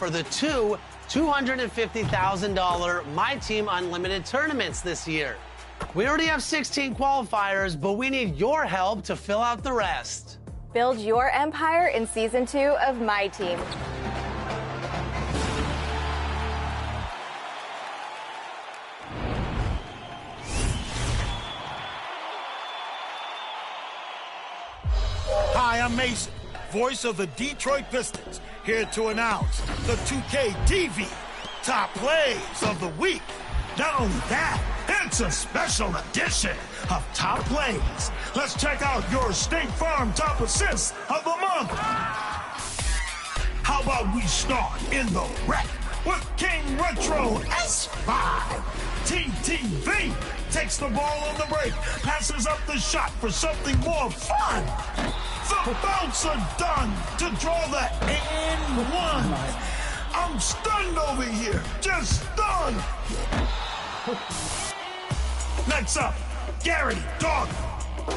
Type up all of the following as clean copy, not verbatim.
for the two $250,000 My Team Unlimited tournaments this year. We already have 16 qualifiers, but we need your help to fill out the rest. Build your empire in Season 2 of My Team. Hi, I'm Mason, voice of the Detroit Pistons, here to announce the 2K TV Top Plays of the Week. Not only that, it's a special edition of Top Plays. Let's check out your State Farm Top Assists of the Month. How about we start in the wreck with King Retro S5. TTV takes the ball on the break, passes up the shot for something more fun. The bouncer done to draw the N1. I'm stunned over here, just stunned. Next up, Gary Dog.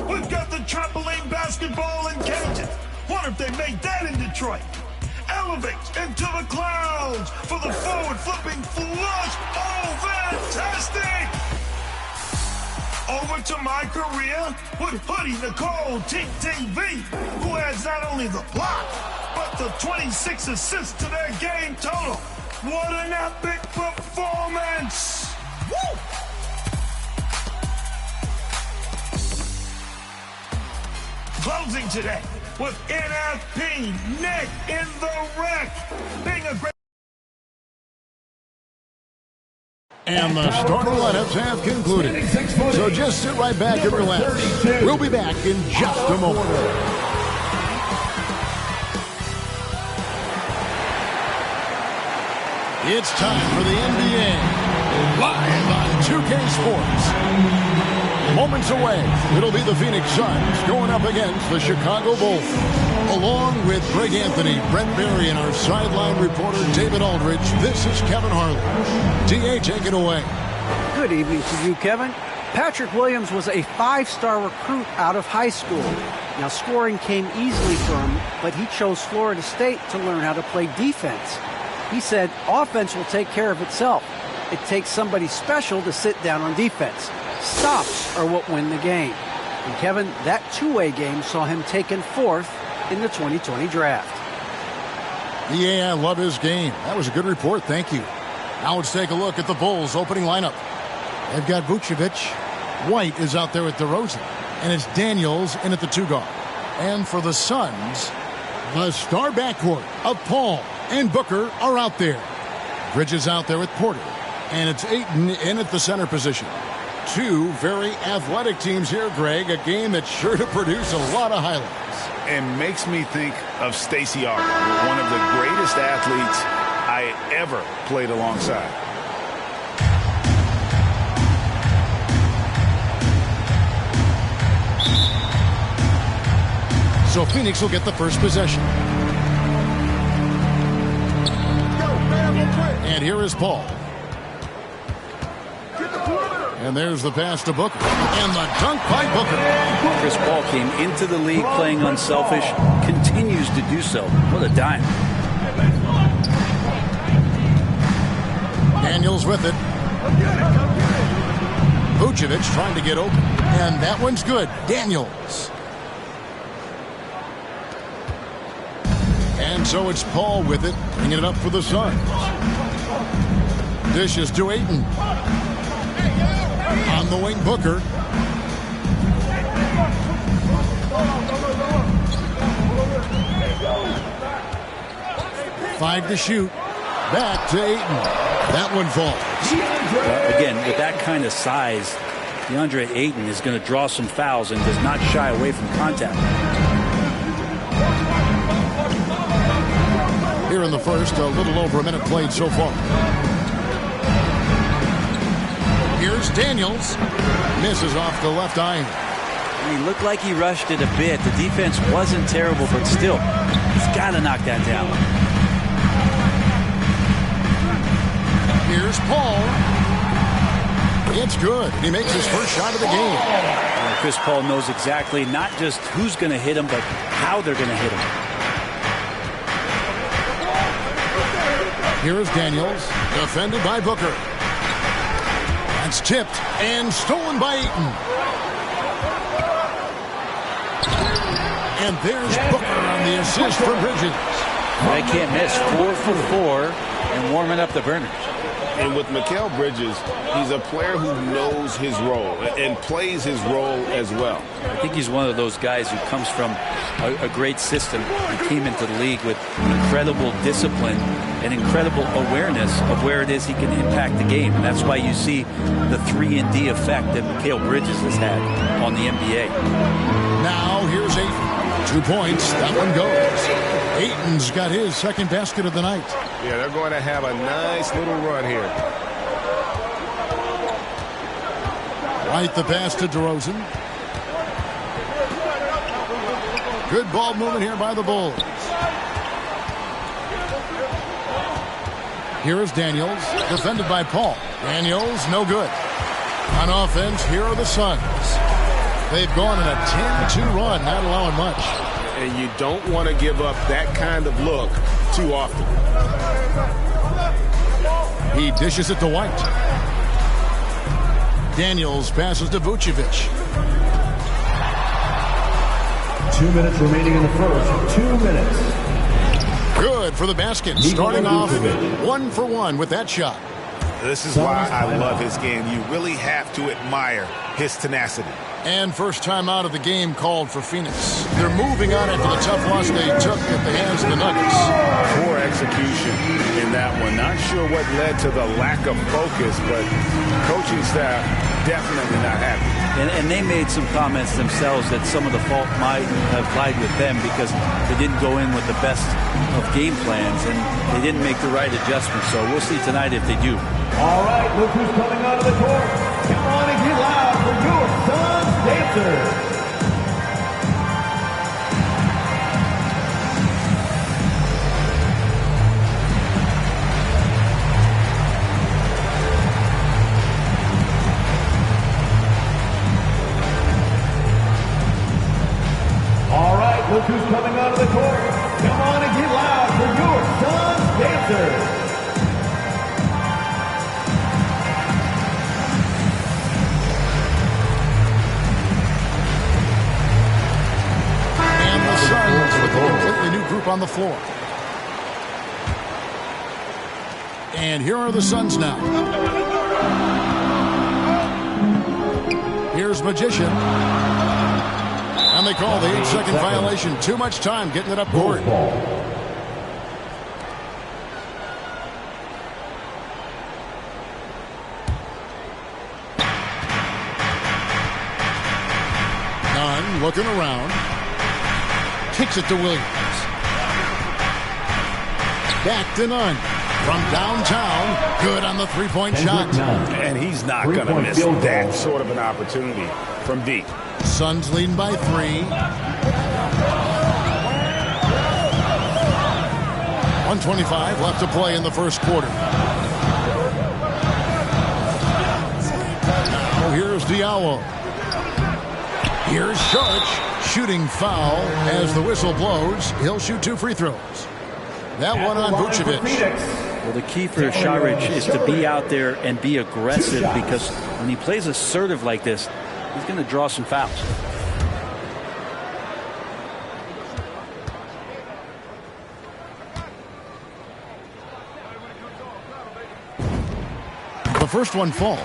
We've got the trampoline basketball in cages. Wonder if they made that in Detroit. Elevates into the clouds for the forward flipping flush. Oh, fantastic! Over to my career with Hoodie Nicole TTV, who has not only the block, but the 26 assists to their game total. What an epic performance! Woo! Closing today with NFP, Nick in the wreck, being a great... And the starting lineups have concluded. So just sit right back and relax. We'll be back in just a moment. It's time for the NBA, live on 2K Sports. Moments away, it'll be the Phoenix Suns going up against the Chicago Bulls. Along with Greg Anthony, Brent Berry, and our sideline reporter David Aldridge, this is Kevin Harlan. DA, take it away. Good evening to you, Kevin. Patrick Williams was a five-star recruit out of high school. Now, scoring came easily for him, but he chose Florida State to learn how to play defense. He said offense will take care of itself. It takes somebody special to sit down on defense. Stops are what win the game. And Kevin, that two-way game saw him taken fourth in the 2020 draft. Yeah, I love his game. That was a good report. Thank you. Now let's take a look at the Bulls' opening lineup. They've got Vucevic. White is out there with DeRozan. And it's Daniels in at the two guard. And for the Suns, the star backcourt of Paul and Booker are out there. Bridges out there with Porter. And it's Ayton in at the center position. Two very athletic teams here, Greg. A game that's sure to produce a lot of highlights. And makes me think of Stacey Arthur, one of the greatest athletes I ever played alongside. So Phoenix will get the first possession. And here is Paul. And there's the pass to Booker. And the dunk by Booker. Chris Paul came into the league playing unselfish, continues to do so. What a dime. Daniels with it. Vucevic trying to get open. And that one's good. Daniels. And so it's Paul with it, bringing it up for the Suns. Dishes to Ayton. On the wing, Booker. Five to shoot. Back to Ayton. That one falls. Well, again, with that kind of size, DeAndre Ayton is going to draw some fouls and does not shy away from contact. Here in the first, a little over a minute played so far. Here's Daniels. Misses off the left iron. He looked like he rushed it a bit. The defense wasn't terrible, but still, he's got to knock that down. Here's Paul. It's good. He makes his first shot of the game. Chris Paul knows exactly not just who's going to hit him, but how they're going to hit him. Here's Daniels, defended by Booker. That's tipped and stolen by Ayton. And there's Booker on the assist for Bridges. They can't miss. 4 for 4 and warming up the burners. And with Mikal Bridges, he's a player who knows his role and plays his role as well. I think he's one of those guys who comes from a great system and came into the league with incredible discipline and incredible awareness of where it is he can impact the game. And that's why you see the 3-and-D effect that Mikal Bridges has had on the NBA. Now here's Ayton. 2 points. That one goes. Ayton's got his second basket of the night. Yeah, they're going to have a nice little run here. Right, the pass to DeRozan. Good ball movement here by the Bulls. Here is Daniels, defended by Paul. Daniels, no good. On offense, here are the Suns. They've gone on a 10-2 run, not allowing much. And you don't want to give up that kind of look too often. He dishes it to White. Daniels passes to Vucevic. 2 minutes remaining in the first. 2 minutes. Good for the basket. Starting off 1 for 1 with that shot. This is why I love his game. You really have to admire his tenacity. And first time out of the game called for Phoenix. They're moving on after the tough loss they took at the hands of the Nuggets. Poor execution in that one. Not sure what led to the lack of focus, but coaching staff definitely not happy. And they made some comments themselves that some of the fault might have lied with them because they didn't go in with the best of game plans and they didn't make the right adjustments. So we'll see tonight if they do. All right, look who's coming out of the court. Come on and get loud for your Suns dancers. All right, look who's coming out of the court. Come on and get loud for your Suns dancers. With a completely new group on the floor. And here are the Suns now. Here's Magician. And they call the 8-second violation. Too much time getting it up court. Nunn looking around. Kicks it to Williams. Back to Nunn. From downtown. Good on the three-point shot. And he's not going to miss that sort of an opportunity from deep. Suns leading by 3. 1:25 left to play in the first quarter. Now here's Diallo. Here's Saric. Shooting foul as the whistle blows. He'll shoot 2 free throws. That one on Vucevic. Well, the key for Saric is to be out there and be aggressive because when he plays assertive like this, he's going to draw some fouls. The first one falls.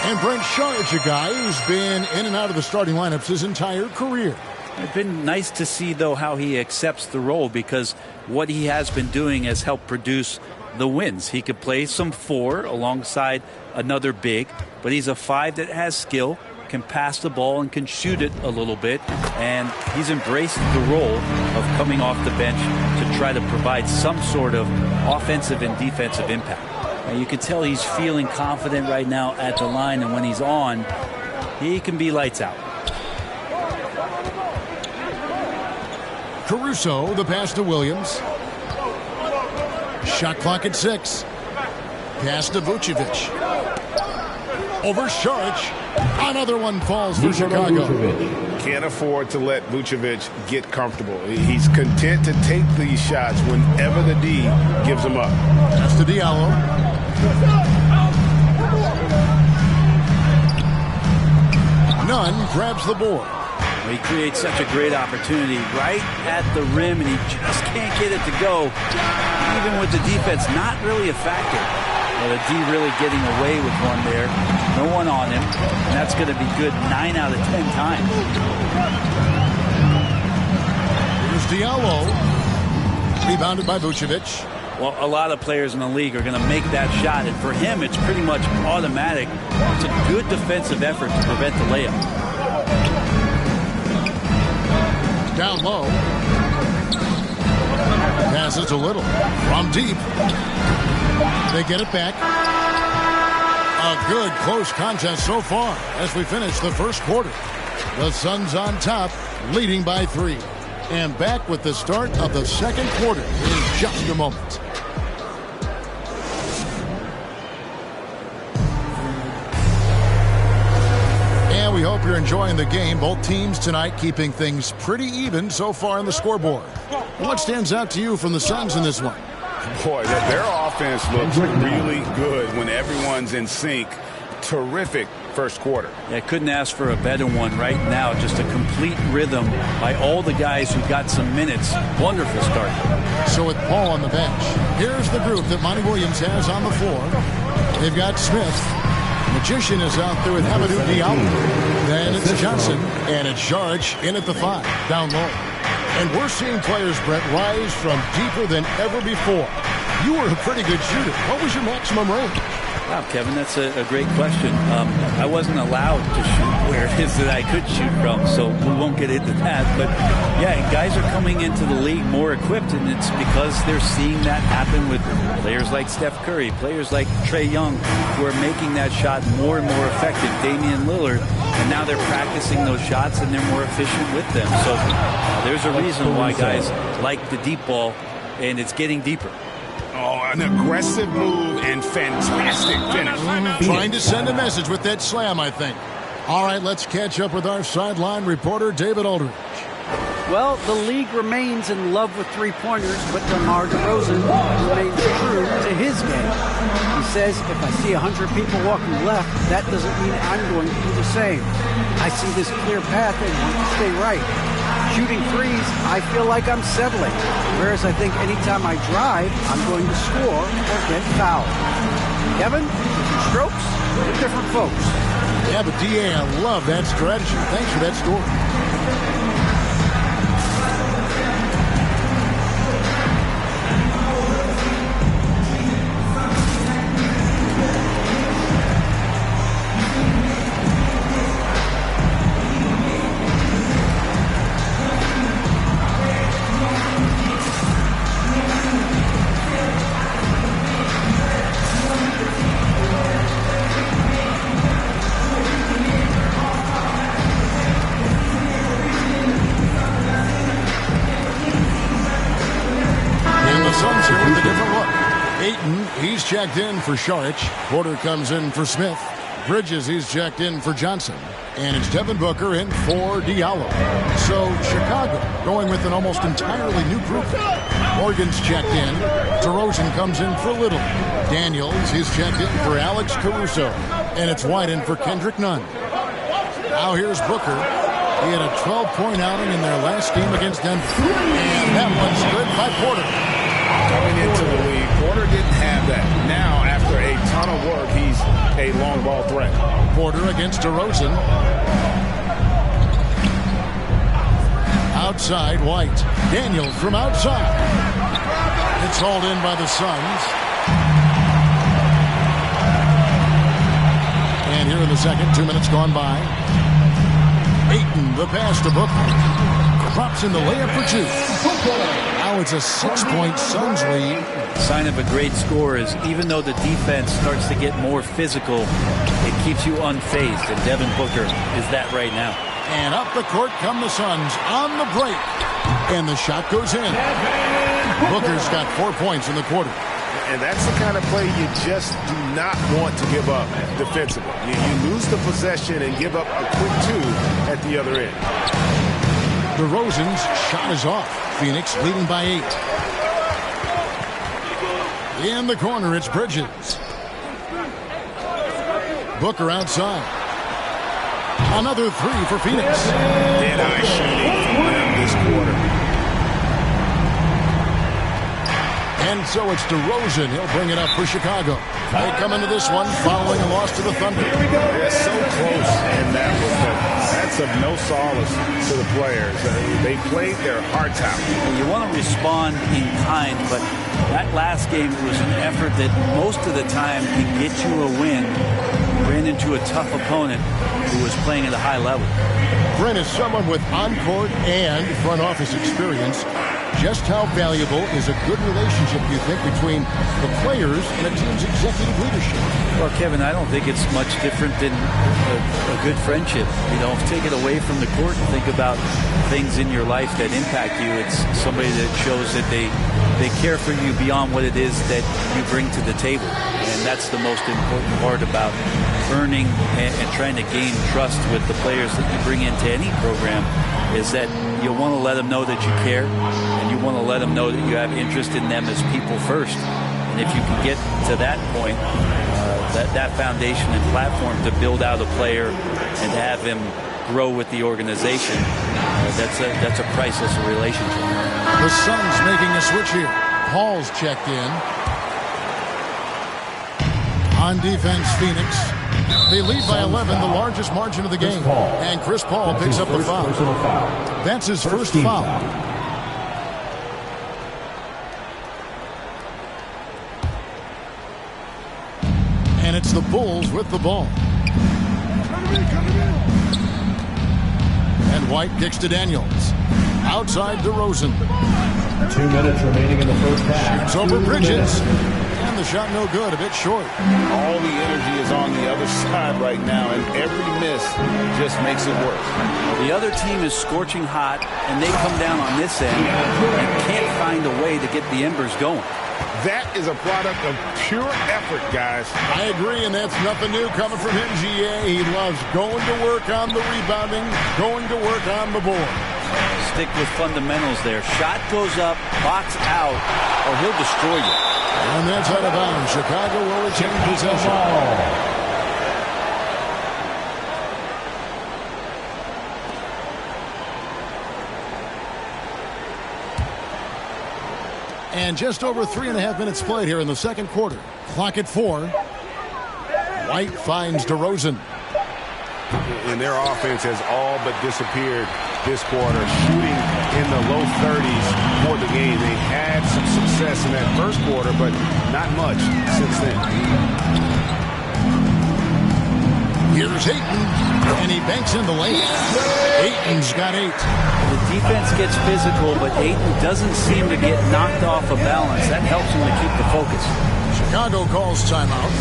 And Brent Saric, a guy who's been in and out of the starting lineups his entire career. It's been nice to see, though, how he accepts the role because what he has been doing has helped produce the wins. He could play some 4 alongside another big, but he's a 5 that has skill, can pass the ball and can shoot it a little bit, and he's embraced the role of coming off the bench to try to provide some sort of offensive and defensive impact. And you can tell he's feeling confident right now at the line, and when he's on, he can be lights out. Caruso, the pass to Williams. Shot clock at 6. Pass to Vucevic. over Saric. Another one falls for Chicago. Can't afford to let Vucevic get comfortable. He's content to take these shots whenever the D gives them up. That's to Diallo. Nunn grabs the board. He creates such a great opportunity right at the rim, and he just can't get it to go. Even with the defense not really a factor. Well, the D really getting away with one there. No one on him, and that's going to be good 9 out of 10 times. Here's Diallo. Rebounded by Vucevic. Well, a lot of players in the league are going to make that shot, and for him, it's pretty much automatic. It's a good defensive effort to prevent the layup. Down low. Passes a little. From deep. They get it back. A good close contest so far as we finish the first quarter. The Suns on top, leading by 3. And back with the start of the second quarter in just a moment. And we hope you're enjoying the game. Both teams tonight keeping things pretty even so far on the scoreboard. What stands out to you from the Suns in this one? Boy, their offense looks really good when everyone's in sync. Terrific first quarter. Yeah, couldn't ask for a better one right now. Just a complete rhythm by all the guys who got some minutes. Wonderful start. So with Paul on the bench, here's the group that Monty Williams has on the floor. They've got Smith. Magician is out there with Hamidou Diallo. Then it's Johnson, and it's Saric in at the 5, down low. And we're seeing players, Brett, rise from deeper than ever before. You were a pretty good shooter. What was your maximum range? Wow, Kevin, that's a great question. I wasn't allowed to shoot where it is that I could shoot from, so we won't get into that. But, yeah, guys are coming into the league more equipped, and it's because they're seeing that happen with players like Steph Curry, players like Trae Young, who are making that shot more and more effective, Damian Lillard, and now they're practicing those shots, and they're more efficient with them. So there's a reason why guys like the deep ball, and it's getting deeper. Oh, an aggressive move and fantastic finish. Trying to send a message with that slam, I think. All right, let's catch up with our sideline reporter, David Aldridge. Well, the league remains in love with three-pointers, but DeMar DeRozan remains true to his game. He says, if I see 100 people walking left, that doesn't mean I'm going to do the same. I see this clear path and want to stay right. Shooting threes, I feel like I'm settling, whereas I think anytime I drive, I'm going to score or get fouled. Kevin, different strokes for different folks. Yeah, but DA, I love that strategy. Thanks for that story. He's checked in for Saric. Porter comes in for Smith. Bridges, he's checked in for Johnson. And it's Devin Booker in for Diallo. So Chicago going with an almost entirely new group. Morgan's checked in. DeRozan comes in for Little. Daniels, he's checked in for Alex Caruso. And it's White in for Kendrick Nunn. Now here's Booker. He had a 12-point outing in their last game against Denver. And that one's good by Porter. Coming into the league, Porter didn't have that. Now, after a ton of work, he's a long ball threat. Porter against DeRozan. Outside, White. Daniels from outside. It's hauled in by the Suns. And here in the second, 2 minutes gone by. Ayton, the pass to Booker. Drops in the layup for 2. Now it's a 6-point Suns lead. Sign of a great score is even though the defense starts to get more physical, it keeps you unfazed, and Devin Booker is that right now. And up the court come the Suns on the break. And the shot goes in. Booker's got 4 points in the quarter. And that's the kind of play you just do not want to give up defensively. You lose the possession and give up a quick two at the other end. DeRozan's shot is off. Phoenix leading by 8. In the corner, it's Bridges. Booker outside. Another three for Phoenix. Dead-eye shooting from them this quarter. And so it's DeRozan. He'll bring it up for Chicago. They come into this one following a loss to the Thunder. They're so close, and that's of no solace to the players. They played their hearts out. You want to respond in kind, but that last game was an effort that most of the time can get you a win. Ran into a tough opponent who was playing at a high level. Brent is someone with on-court and front office experience. Just how valuable is a good relationship, you think, between the players and a team's executive leadership? Well, Kevin, I don't think it's much different than a good friendship. You know, take it away from the court and think about things in your life that impact you. It's somebody that shows that they care for you beyond what it is that you bring to the table. And that's the most important part about earning and trying to gain trust with the players that you bring into any program, is that you want to let them know that you care, and you want to let them know that you have interest in them as people first. And if you can get to that point, that foundation and platform to build out a player and to have him grow with the organization, that's a priceless relationship. The Suns making a switch here. Hall's checked in. On defense, Phoenix. They lead by 11, the largest margin of the game. And Chris Paul picks up the foul. That's his first foul. And it's the Bulls with the ball. And White kicks to Daniels. Outside DeRozan. 2 minutes remaining in the first half. Shoots over Bridges. And the shot no good, a bit short. All the energy is on the other side right now, and every miss just makes it worse. The other team is scorching hot, and they come down on this end and can't find a way to get the embers going. That is a product of pure effort, guys. I agree, and that's nothing new coming from him, GA. He loves going to work on the rebounding, going to work on the board. Stick with fundamentals there. Shot goes up, box out, or he'll destroy you. And that's out of bounds. Chicago will retain possession. And just over 3.5 minutes played here in the second quarter. Clock at 4. White finds DeRozan. And their offense has all but disappeared this quarter, shooting in the low 30s for the game. They had some success in that first quarter, but not much since then. Here's Ayton, and he banks in the lane. Ayton's got 8. The defense gets physical, but Ayton doesn't seem to get knocked off of balance. That helps him to keep the focus. Chicago calls timeout.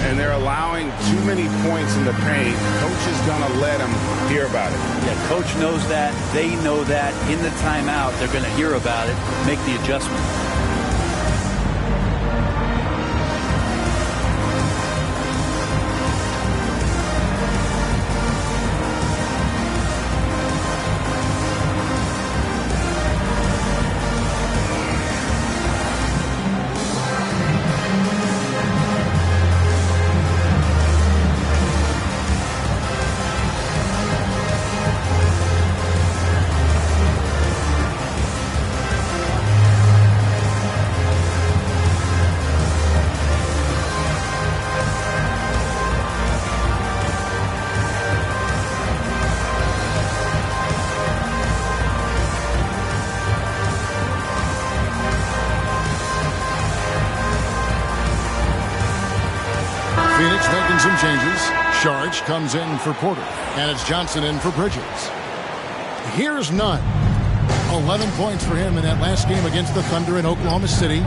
And they're allowing too many points in the paint. Coach is going to let them hear about it. Yeah, coach knows that. They know that. In the timeout, they're going to hear about it, make the adjustment. Phoenix making some changes. Sharge comes in for Porter, and it's Johnson in for Bridges. Here's Nunn. 11 points for him in that last game against the Thunder in Oklahoma City.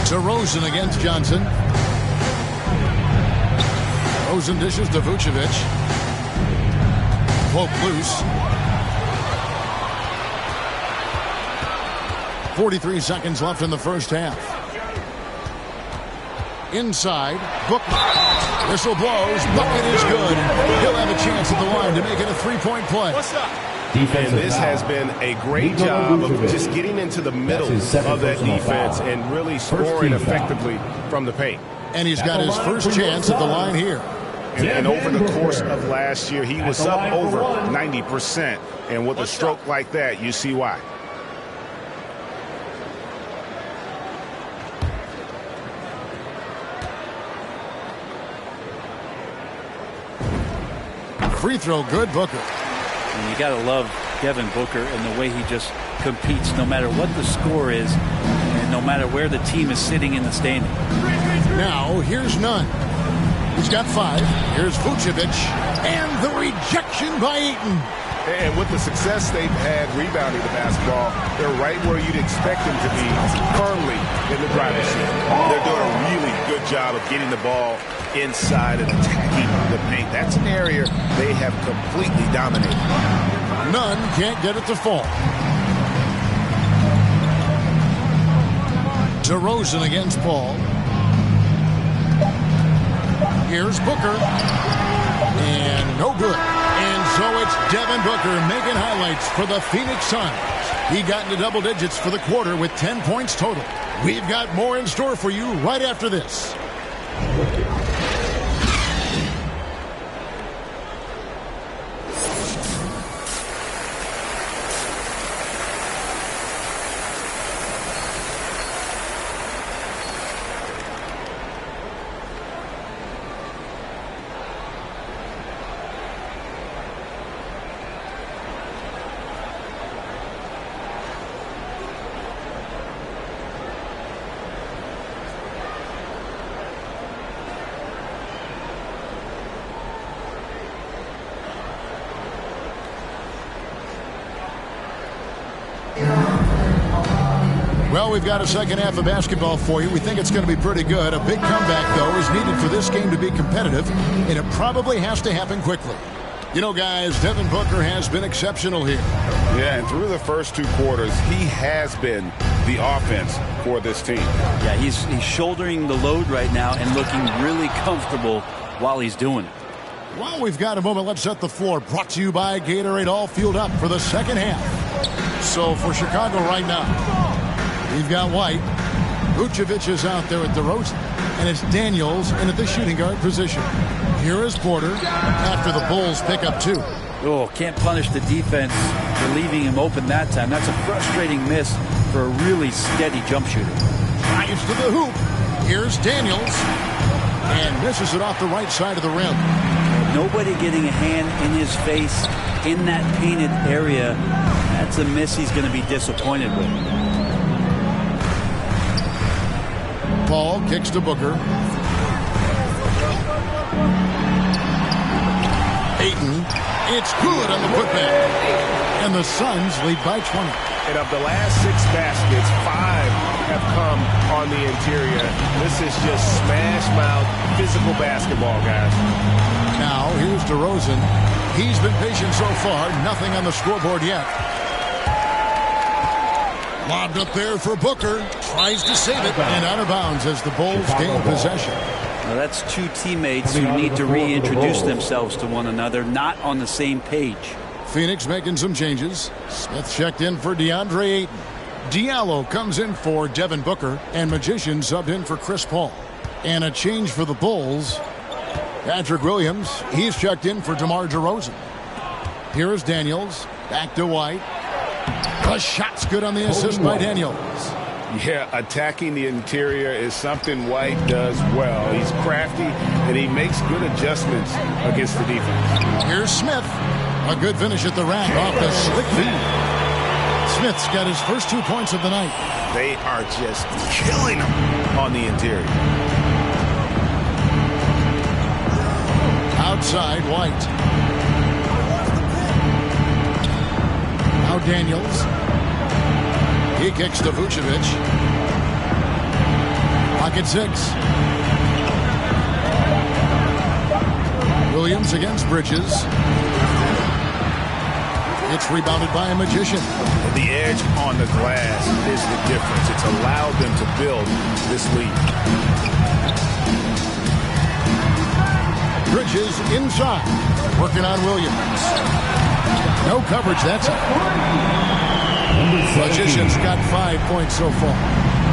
DeRozan against Johnson. DeRozan dishes to Vucevic. Pope loose. 43 seconds left in the first half. Inside, Booker. Whistle blows. Bucket is good. He'll have a chance at the line to make it a three-point play. And this has been a great job of just getting into the middle of that defense and really scoring effectively from the paint. And he's got his first chance at the line here. And over the course of last year, he was up over 90%. And with a stroke like that, you see why. Free throw good, Booker. And you got to love Devin Booker and the way he just competes no matter what the score is and no matter where the team is sitting in the standing. Now, here's Nunn. He's got 5. Here's Vucevic. And the rejection by Ayton. And with the success they've had rebounding the basketball, they're right where you'd expect them to be, firmly in the driver's seat. They're doing a really good job of getting the ball inside and attacking the paint. That's an area they have completely dominated. Nunn can't get it to fall. DeRozan against Paul. Here's Booker. And no good. And so it's Devin Booker making highlights for the Phoenix Suns. He got into double digits for the quarter with 10 points total. We've got more in store for you right after this. Well, we've got a second half of basketball for you. We think it's going to be pretty good. A big comeback, though, is needed for this game to be competitive, and it probably has to happen quickly. You know, guys, Devin Booker has been exceptional here. Yeah, and through the first 2 quarters, he has been the offense for this team. Yeah, he's shouldering the load right now and looking really comfortable while he's doing it. Well, we've got a moment. Let's set the floor. Brought to you by Gatorade, all fueled up for the second half. So for Chicago right now, we've got White. Vucevic is out there at DeRozan. And it's Daniels in at the shooting guard position. Here is Porter after the Bulls pick up 2. Oh, can't punish the defense for leaving him open that time. That's a frustrating miss for a really steady jump shooter. Drives to the hoop. Here's Daniels. And misses it off the right side of the rim. Nobody getting a hand in his face in that painted area. That's a miss he's going to be disappointed with. Paul kicks to Booker. Ayton. It's good on the putback. And the Suns lead by 20. And of the last 6 baskets, 5 have come on the interior. This is just smash-mouth physical basketball, guys. Now, here's DeRozan. He's been patient so far. Nothing on the scoreboard yet. Lobbed up there for Booker. Tries to save it. And out of bounds as the Bulls gain possession. Now that's 2 teammates who need to reintroduce themselves to one another, not on the same page. Phoenix making some changes. Smith checked in for DeAndre Ayton. Diallo comes in for Devin Booker. And Magician subbed in for Chris Paul. And a change for the Bulls. Patrick Williams, he's checked in for DeMar DeRozan. Here is Daniels. Back to White. The shot's good on the assist by Daniels. Yeah, attacking the interior is something White does well. He's crafty, and he makes good adjustments against the defense. Here's Smith. A good finish at the rack off the slick feed. Smith's got his first 2 points of the night. They are just killing him on the interior. Outside, White. Now Daniels. He kicks to Vucevic. Pocket 6. Williams against Bridges. It's rebounded by a Magician. The edge on the glass is the difference. It's allowed them to build this lead. Bridges inside. Working on Williams. No coverage, that's it. Magician's got 5 points so far.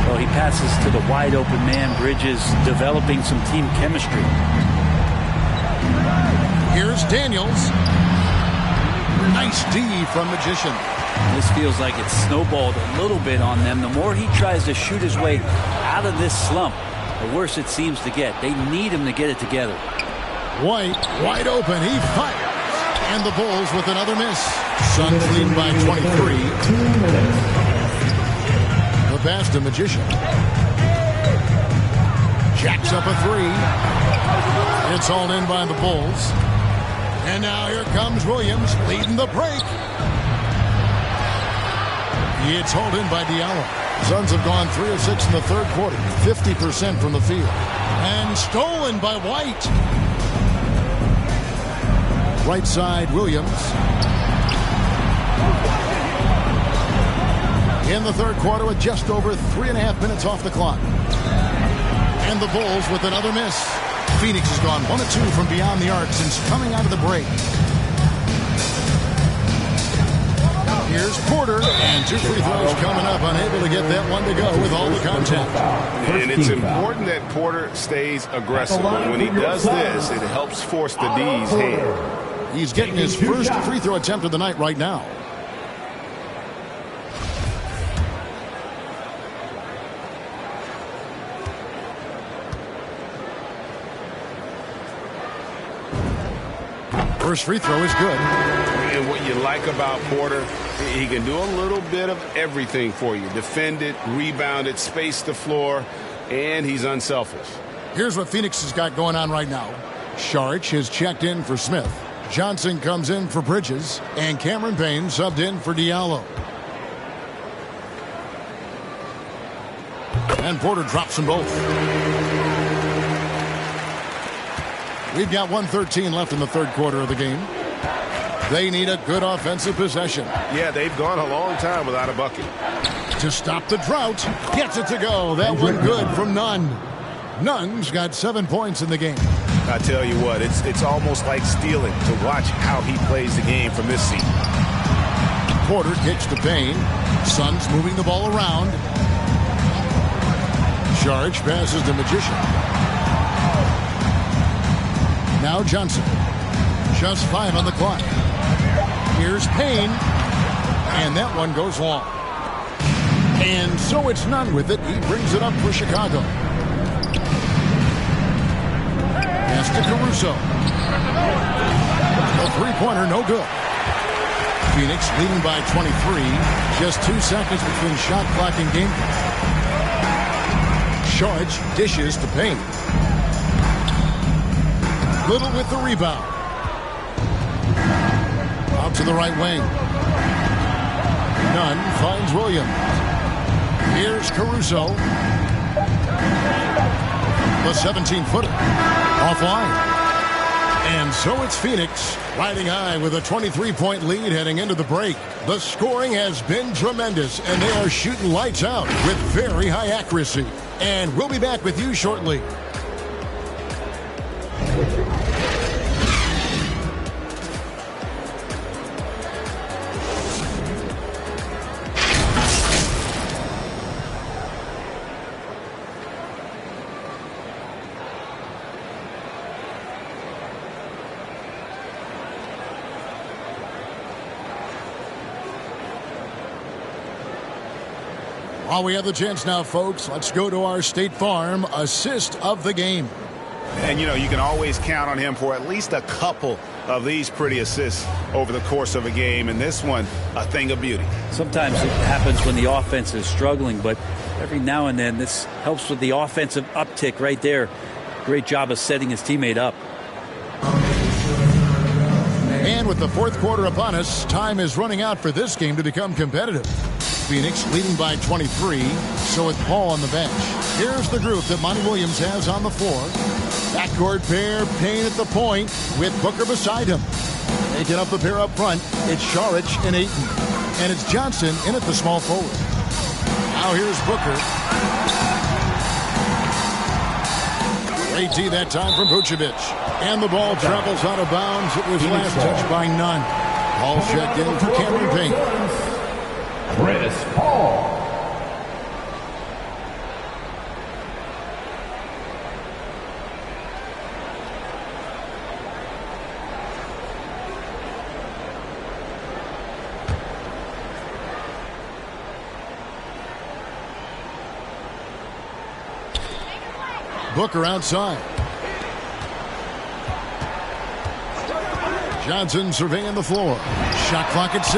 Well, he passes to the wide open man. Bridges developing some team chemistry. Here's Daniels. Nice D from Magician. This feels like it's snowballed a little bit on them. The more he tries to shoot his way out of this slump, the worse it seems to get. They need him to get it together. White, wide open. He fires. And the Bulls with another miss. Suns lead by 23. The pass to Magician. Jacks up a three. It's hauled in by the Bulls. And now here comes Williams leading the break. It's hauled in by Diallo. Suns have gone 3 of 6 in the third quarter. 50% from the field. And stolen by White. Right side, Williams. In the third quarter with just over 3.5 minutes off the clock. And the Bulls with another miss. Phoenix has gone 1 of 2 from beyond the arc since coming out of the break. Here's Porter, and 2 free throws coming up, unable to get that one to go with all the contact. And it's important that Porter stays aggressive. When he does this, it helps force the D's hand. He's getting his first free throw attempt of the night right now. First free throw is good. And what you like about Porter, he can do a little bit of everything for you. Defend it, rebound it, space the floor, and he's unselfish. Here's what Phoenix has got going on right now. Saric has checked in for Smith. Johnson comes in for Bridges, and Cameron Payne subbed in for Diallo. And Porter drops them both. We've got 1:13 left in the third quarter of the game. They need a good offensive possession. Yeah, they've gone a long time without a bucket. To stop the drought, gets it to go. That one good from Nunn. Nunn's got 7 points in the game. I tell you what, it's almost like stealing to watch how he plays the game from this seat. Porter kicks to Payne. Suns moving the ball around. Saric passes to Magician. Now Johnson. Just 5 on the clock. Here's Payne. And that one goes long. And so it's Nunn with it. He brings it up for Chicago. Pass to Caruso. A three-pointer, no good. Phoenix leading by 23. Just 2 seconds between shot clock and game clock. Saric dishes to Payne. Little with the rebound. Out to the right wing. Nunn finds Williams. Here's Caruso. The 17-footer. Offline. And so it's Phoenix riding high with a 23-point lead heading into the break. The scoring has been tremendous, and they are shooting lights out with very high accuracy. And we'll be back with you shortly. While we have the chance now, folks, let's go to our State Farm assist of the game. And, you know, you can always count on him for at least a couple of these pretty assists over the course of a game. And this one, a thing of beauty. Sometimes it happens when the offense is struggling, but every now and then this helps with the offensive uptick right there. Great job of setting his teammate up. And with the fourth quarter upon us, time is running out for this game to become competitive. Phoenix leading by 23, so with Paul on the bench. Here's the group that Monty Williams has on the floor. Backcourt pair, Payne at the point with Booker beside him. Taking up the pair up front, it's Šarić and Ayton. And it's Johnson in at the small forward. Now here's Booker. Great D that time from Vucevic. And the ball travels out of bounds. It was last touched by Nunn. Ball checked in for Cameron Payne. Chris Paul. Booker outside. Johnson surveying the floor. Shot clock at 6.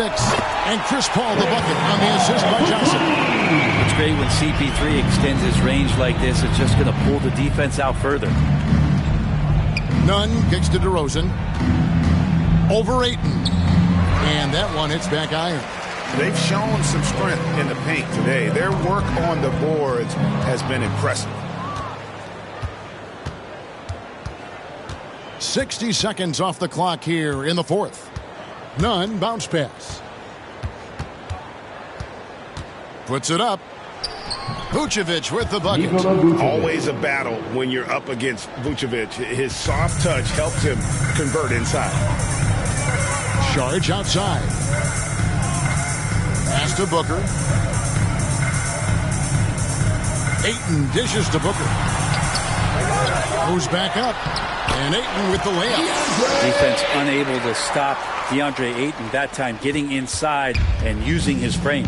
And Chris Paul the bucket on the assist by Johnson. It's great when CP3 extends his range like this. It's just going to pull the defense out further. Nunn kicks to DeRozan. Over Ayton. And that one hits back iron. They've shown some strength in the paint today. Their work on the boards has been impressive. 60 seconds off the clock here in the fourth. Nunn bounce pass. Puts it up. Vucevic with the bucket. Always a battle when you're up against Vucevic. His soft touch helps him convert inside. Šarić outside. Pass to Booker. Ayton dishes to Booker. Goes back up. And Ayton with the layup. Defense unable to stop DeAndre Ayton that time, getting inside and using his frame.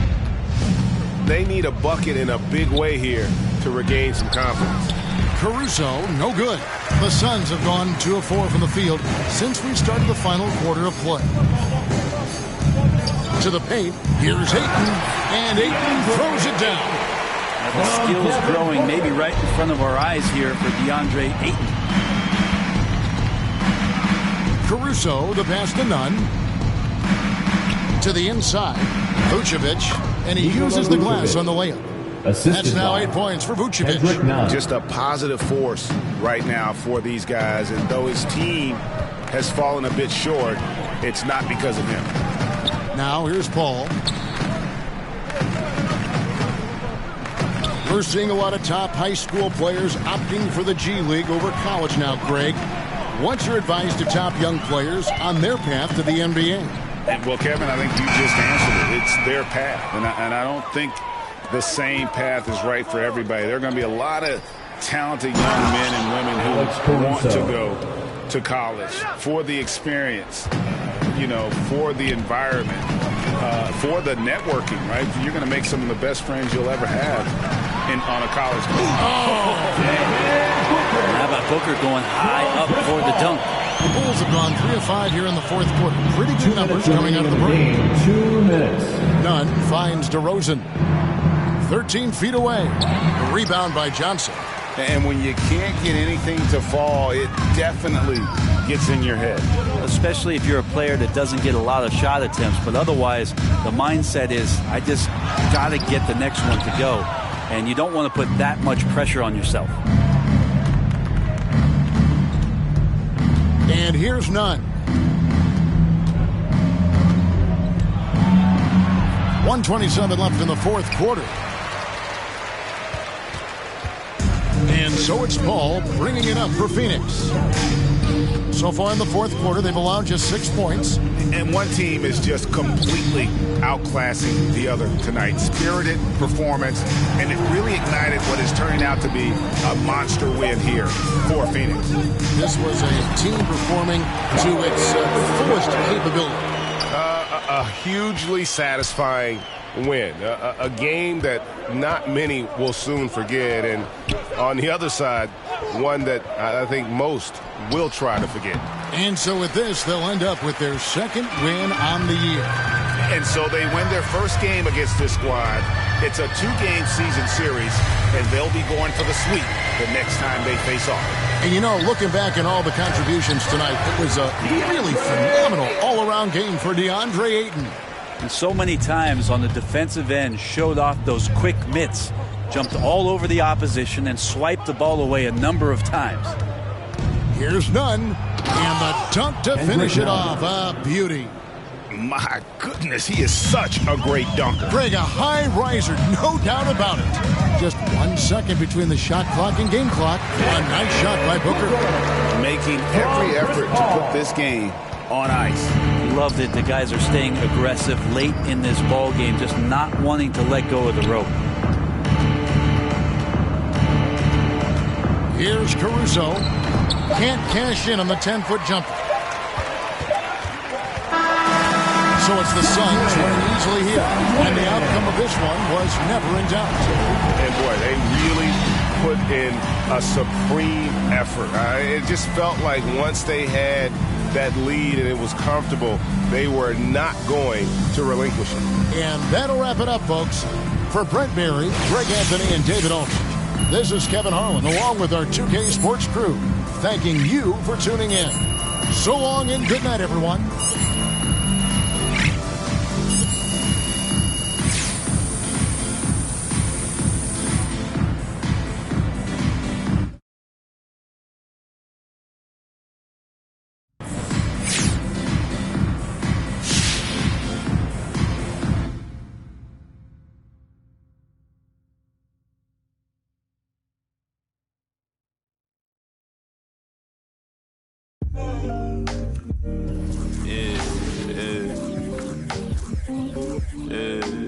They need a bucket in a big way here to regain some confidence. Caruso, no good. The Suns have gone 2 of 4 from the field since we started the final quarter of play. To the paint, here's Ayton, and Ayton throws it down. Now the skills growing maybe right in front of our eyes here for DeAndre Ayton. Caruso, the pass to Nunn. To the inside, Vucevic, and he uses the glass on the layup. That's now 8 points for Vucevic. Just a positive force right now for these guys, and though his team has fallen a bit short, it's not because of him. Now here's Paul. We're seeing a lot of top high school players opting for the G League over college now, Greg. What's your advice to top young players on their path to the NBA? Well, Kevin, I think you just answered it. It's their path, and I don't think the same path is right for everybody. There are going to be a lot of talented young men and women who want to go to college for the experience, you know, for the environment, for the networking, right? You're going to make some of the best friends you'll ever have on a college court. How about Booker going high up for the dunk? The Bulls have gone 3 of 5 here in the fourth quarter. Pretty good numbers coming out of the break. 2 minutes. Nunn finds DeRozan. 13 feet away. A rebound by Johnson. And when you can't get anything to fall, it definitely gets in your head. Especially if you're a player that doesn't get a lot of shot attempts. But otherwise, the mindset is, I just got to get the next one to go. And you don't want to put that much pressure on yourself. And here's Nunn. 1:27 left in the fourth quarter. And so it's Paul bringing it up for Phoenix. So far in the fourth quarter, they've allowed just 6 points. And one team is just completely outclassing the other tonight. Spirited performance, and it really ignited what is turning out to be a monster win here for Phoenix. This was a team performing to its fullest capability. A hugely satisfying win. A game that not many will soon forget. And on the other side, one that I think most will try to forget. And so with this, they'll end up with their second win on the year. And so they win their first game against this squad. It's a 2-game season series, and they'll be going for the sweep the next time they face off. And you know, looking back at all the contributions tonight, it was a really phenomenal all-around game for DeAndre Ayton. And so many times on the defensive end, showed off those quick mitts, jumped all over the opposition and swiped the ball away a number of times. Here's none. And the dunk to finish it off. A beauty. My goodness, he is such a great dunker. Greg, a high riser, no doubt about it. Just 1 second between the shot clock and game clock. A nice shot by Booker. Making every effort to put this game on ice. Love that the guys are staying aggressive late in this ball game, just not wanting to let go of the rope. Here's Caruso. Can't cash in on the 10-foot jumper. So it's the Suns winning easily here. And the outcome of this one was never in doubt. And boy, they really put in a supreme effort. It just felt like once they had that lead and it was comfortable, they were not going to relinquish it. And that'll wrap it up, folks. For Brent Berry, Greg Anthony, and David Aldridge, this is Kevin Harlan, along with our 2K Sports crew, thanking you for tuning in. So long and good night, everyone. Yeah.